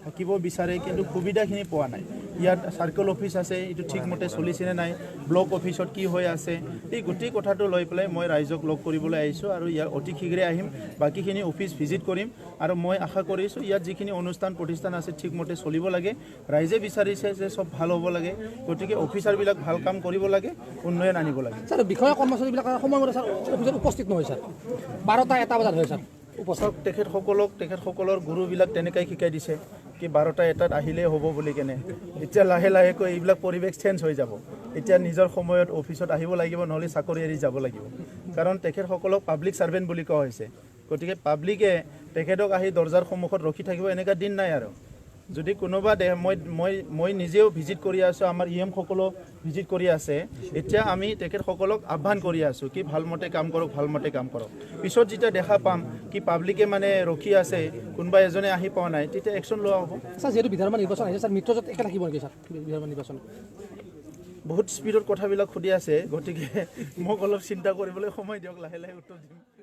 থাকিব বিচাৰে কিন্তু সুবিধাখিনি পোৱা নাই ইয়াত সাৰ্কেল অফিচ আছে এইটো ঠিকমতে চলিছেনে নাই ব্লক অফিচত কি হৈ আছে এই গোটেই কথাটো লৈ পেলাই মই ৰাইজক লগ কৰিবলৈ আহিছোঁ আৰু ইয়াৰ অতি শীঘ্ৰে আহিম বাকীখিনি অফিচ ভিজিট কৰিম আৰু মই আশা কৰিছোঁ ইয়াত যিখিনি অনুষ্ঠান প্ৰতিষ্ঠান আছে ঠিকমতে চলিব লাগে ৰাইজে বিচাৰিছে যে সব ভাল হ'ব লাগে গতিকে অফিচাৰবিলাক ভাল কাম কৰিব লাগে উন্নয়ন আনিব লাগে স্যাৰ বিষয়া কৰ্মচাৰীবিলাক সময়মতে স্যাৰ অফিচত উপস্থিত নহয় স্যাৰ 12টা 1টা বজাত হয় স্যাৰ উপস্থিত তেখেতসকলৰ গুৰুবিলাক তেনেকৈ শিকাই দিছে কি 12টা 1টাত আহিলেই হ'ব বুলি কেনে এতিয়া লাহে লাহেকৈ এইবিলাক পৰিৱেশ চেঞ্জ হৈ যাব এতিয়া নিজৰ সময়ত অফিচত আহিব লাগিব নহ'লে চাকৰি এৰি যাব লাগিব কাৰণ তেখেতসকলক পাব্লিক ছাৰ্ভেণ্ট বুলি কোৱা হৈছে গতিকে পাব্লিকে তেখেতক আহি দৰ্জাৰ সন্মুখত ৰখি থাকিব এনেকুৱা দিন নাই আৰু যদি কোনোবা মই নিজেও ভিজিট কৰি আছোঁ আমাৰ সকলো ভিজিট কৰি আছে এতিয়া আমি তেখেতসকলক আহ্বান কৰি আছোঁ কি ভালমতে কাম কৰক পিছত যেতিয়া দেখা পাম কি পাব্লিকে মানে ৰখি আছে কোনোবা এজনে আহি পোৱা নাই তেতিয়া একশ্যন লোৱা হ'ব স্যাৰ যিহেতু বিধানসভা নিৰ্বাচন আহিছে স্যাৰ মিত্ৰজোঁট একে থাকিব নেকি স্যাৰ বিধানসভা নিৰ্বাচন বহুত স্পীডত কথাবিলাক সুধি আছে গতিকে মোক অলপ চিন্তা কৰিবলৈ সময় দিয়ক লাহে লাহে উত্তৰ দিম